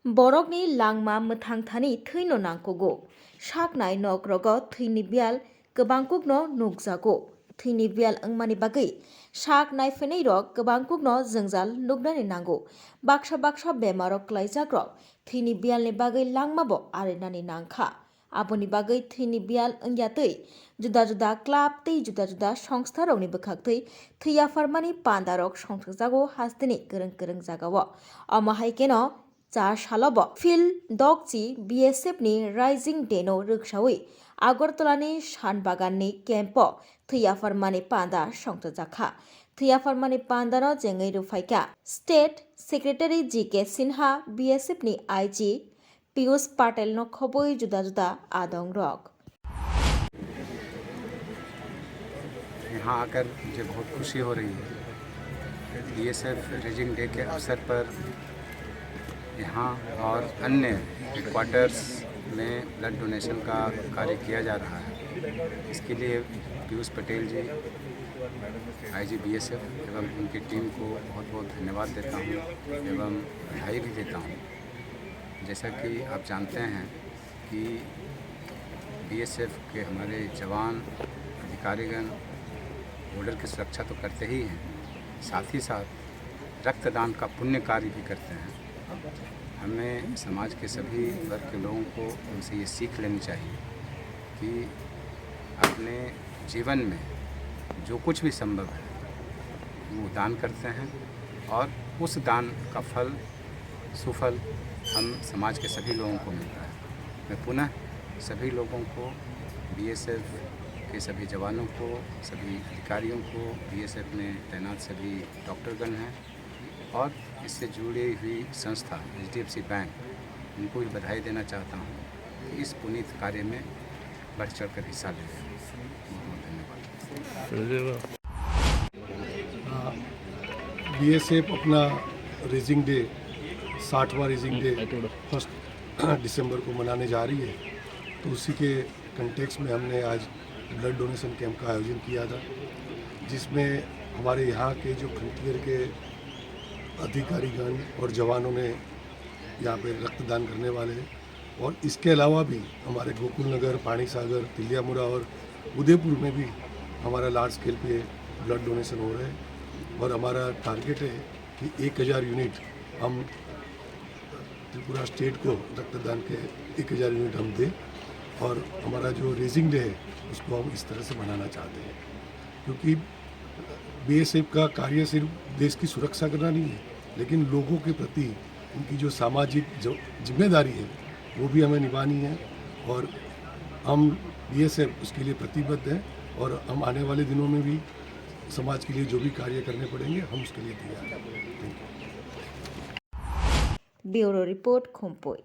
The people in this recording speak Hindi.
Borokni langma mothangthani thৈनो नांगौ saknai nokrogo thৈनि bial gobangkukno nukjago thৈनि bial wngmani bagui sak naifenai rok gobangkukno jongjal nuknani nango baksa baksa bemarok klaijakrok thৈनि bialni bagui langmabo arinani nangkha aboni bagui thৈनि bial wngyatai juda juda club tei juda juda songstharokni bwkhaktwi thৈ afarmani pandarok songthokjago hasteni kwrwng jagao omo haikeno 4 salobo Phil Dokchi BSF ni Rising Day no rwksawi Agartala ni Shanbagan ni campo thৈ afarmani panda songthokjakha thৈ afarmani panda no jengui rwphaikha State Secretary GK Sinha BSF ni IG Piyush Patel no khoboi juda juda adong rok यहाँ आकर मुझे बहुत खुशी हो रही है। बीएसएफ रेजिंग डे के अवसर पर यहाँ और अन्य हेडक्वार्टर्स में ब्लड डोनेशन का कार्य किया जा रहा है। इसके लिए पीयूष पटेल जी आईजी बीएसएफ एवं उनकी टीम को बहुत बहुत धन्यवाद देता हूँ एवं बधाई भी देता हूँ। जैसा कि आप जानते हैं कि बीएसएफ के हमारे जवान अधिकारीगण बॉर्डर की सुरक्षा तो करते ही हैं, साथ ही साथ रक्तदान का पुण्य कार्य भी करते हैं। हमें समाज के सभी वर्ग के लोगों को उनसे ये सीख लेनी चाहिए कि अपने जीवन में जो कुछ भी संभव है वो दान करते हैं और उस दान का फल सुफल हम समाज के सभी लोगों को मिलता है। मैं पुनः सभी लोगों को बीएसएफ के सभी जवानों को, सभी अधिकारियों को, बीएसएफ में तैनात सभी डॉक्टरगण हैं और इससे जुड़ी हुई संस्था HDFC बैंक, उनको भी बधाई देना चाहता हूँ कि इस पुनीत कार्य में बढ़ चढ़ कर हिस्सा ले रहे हैं। बहुत धन्यवाद। बीएसएफ अपना रेजिंग डे 60वां रेजिंग डे 1 दिसंबर को मनाने जा रही है, तो उसी के कंटेक्स्ट में हमने आज ब्लड डोनेशन कैंप का आयोजन किया था, जिसमें हमारे यहाँ के जो फ्रंटियर के अधिकारीगण और जवानों ने यहाँ पे रक्तदान करने वाले हैं और इसके अलावा भी हमारे गोकुल नगर, पानी सागर, तिलियामुरा और उदयपुर में भी हमारा लार्ज स्केल पे ब्लड डोनेशन हो रहा है और हमारा टारगेट है कि 1000 यूनिट हम त्रिपुरा स्टेट को रक्तदान के 1000 यूनिट हम दें और हमारा जो रेजिंग डे है उसको हम इस तरह से मनाना चाहते हैं, क्योंकि बीएसएफ का कार्य सिर्फ देश की सुरक्षा करना नहीं है, लेकिन लोगों के प्रति उनकी जो सामाजिक जो जिम्मेदारी है वो भी हमें निभानी है और हम बीएसएफ उसके लिए प्रतिबद्ध हैं और हम आने वाले दिनों में भी समाज के लिए जो भी कार्य करने पड़ेंगे हम उसके लिए तैयार हैं। Bureau report खुम्पोई।